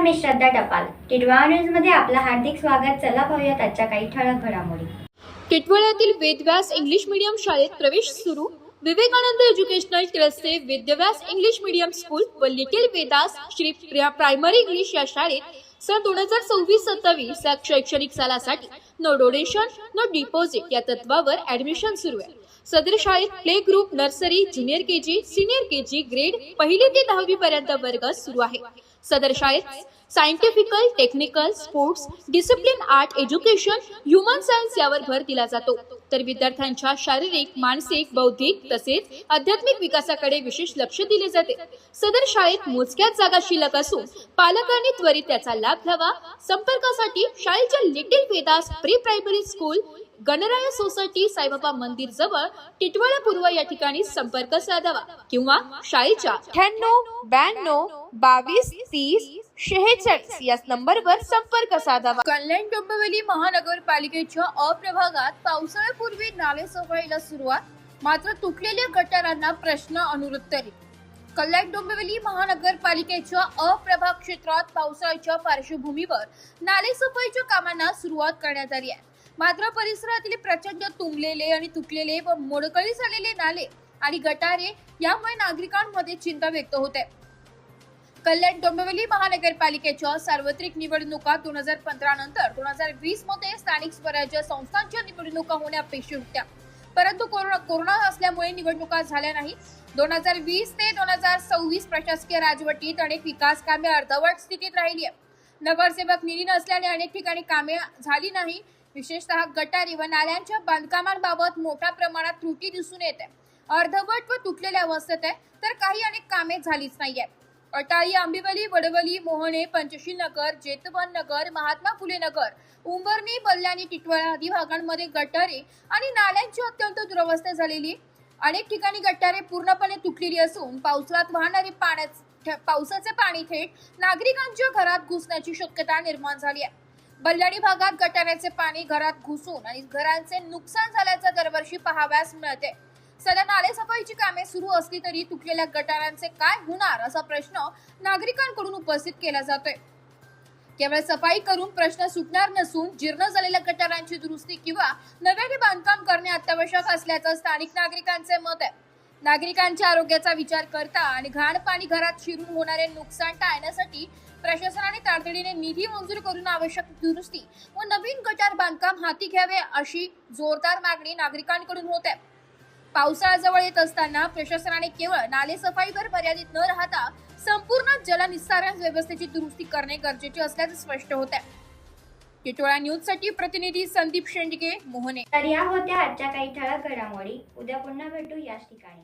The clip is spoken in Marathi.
मी श्रद्धा टपाल. टिटवाळा न्यूज मध्ये आपलं हार्दिक स्वागत. चला पाहूयात आजच्या काही ठळक घडामोडी. टिटवाळ्यातील वेदव्यास इंग्लिश मीडियम शाळेत प्रवेश सुरू. विवेकानंद एज्युकेशनल ट्रस्टचे वेदव्यास इंग्लिश मीडियम स्कूल व little Vedas Shri primary English या शाळेत सन 2026-27 या शैक्षणिक सालासाठी नो डोनेशन नो डिपॉझिट या तत्वावर ऍडमिशन सुरू आहे. सदर शाळेत play group, nursery, junior KG, senior KG grade 1ली ते 10वी पर्यंत वर्ग सुरू आहे. सदर शाळेत scientifical, technical, sports, discipline, art, education, human science यावर भर दिला जातो. तर विद्यार्थ्यांच्या शारीरिक, मानसिक, बौद्धिक तसेच आध्यात्मिक विकासाकडे विशेष लक्ष दिले जाते. सदर शाळेत मोजक्याच जागा शिल्लक असून पालकांनी त्वरित त्याचा लाभ घ्यावा. संपर्कासाठी शाळेच्या little Vedas pre primary school, Ganraya society, Saibaba मंदिर जवळ, टिटवाळा पूर्व या ठिकाणी संपर्क साधावा किंवा शाळेच्या 98 92 22 30 46 या नंबरवर संपर्क साधावा. कल्याण डोंबिवली महानगरपालिकेच्या अप्रभागात पावसाळ्यापूर्वी नाले सफाईला सुरुवात, मात्र तुटलेल्या गटारांना प्रश्न अनुत्तरित. कल्याण डोंबिवली महानगरपालिकेच्या अप्रभाग क्षेत्रात पावसाळ्याच्या पार्श्वभूमीवर नाले सफाईच्या कामांना सुरुवात करण्यात आली आहे. मात्र परिसरातील प्रचंड तुंबलेले आणि तुटलेले व मोडकळी झालेले नाले आणि गटारे यामुळे नागरिकांमध्ये चिंता व्यक्त होते. कल्याण डोंबिवली महानगरपालिकेच्या सार्वत्रिक निवडणुका 2015 नंतर 2020 मध्ये स्थानिक स्वराज्य संस्थांच्या निवडणुका होण्या अपेक्षित होत्या, परंतु कोरोना असल्यामुळे निवडणुका झाल्या नाही. 2020 ते 2026 प्रशासकीय राजवटीत अनेक विकास कामे अर्धवट स्थितीत राहिली आहे. नगरसेवक निधी नसल्याने अनेक ठिकाणी कामे झाली नाही. विशेषतः गटारी व नाल्यांच्या बांधकामांबाबत मोठ्या प्रमाणात त्रुटी दिसून येते. अर्धवट व तुटलेल्या अवस्थेत आहे, तर काही अनेक कामे झालीच नाहीये. अटाळी, आंबिवली, वडवली, मोहणे, पंचशील नगर, जेतवन नगर, महात्मा फुले नगर, उंबरणी, बल्लानी, टिटवाळा आदी भागांमध्ये गटारे आणि नाल्यांची अत्यंत दुरवस्था झालेली. अनेक ठिकाणी गटारे पूर्णपणे तुटलेली असून पावसाळ्यात वाहणारे पावसाचे पाणी थेट नागरिकांच्या घरात घुसण्याची शक्यता निर्माण झाली आहे. बल्लाणी भागात गटाराचे पाणी घरात घुसून आणि घरांचे नुकसान झाल्याचं दरवर्षी पाहावयास मिळते. सध्या नाले सफाईची कामे सुरू असली तरी तुटलेल्या गटारांचे काय होणार असा प्रश्न नागरिकांकडून उपस्थित केला जातोय. केवळ सफाई करून प्रश्न सुटणार नसून जीर्ण झालेल्या गटारांची दुरुस्ती किंवा नव्याने बांधकाम करणे अत्यावश्यक असल्याचं स्थानिक नागरिकांचे मत आहे. नागरिकांच्या आरोग्याचा विचार करता आणि घाण पाणी घरात शिरून होणारे नुकसान टाळण्यासाठी प्रशासनाने तातडीने निधी मंजूर करून आवश्यक दुरुस्ती व नवीन गटार बांधकाम हाती घ्यावे अशी जोरदार मागणी नागरिकांकडून होत आहे. पावसाळा जवळ येत असताना प्रशासनाने केवळ नाले सफाईवर मर्यादित न राहता संपूर्ण जलनिस्सारण व्यवस्थेची दुरुस्ती करणे गरजेचे असल्याचे स्पष्ट होत आहे. टिटवाळा न्यूज साठी प्रतिनिधी संदीप शेंडगे, मोहने. तर या होत्या आजच्या काही ठळक घडामोडी. उद्या पुन्हा भेटू याच ठिकाणी.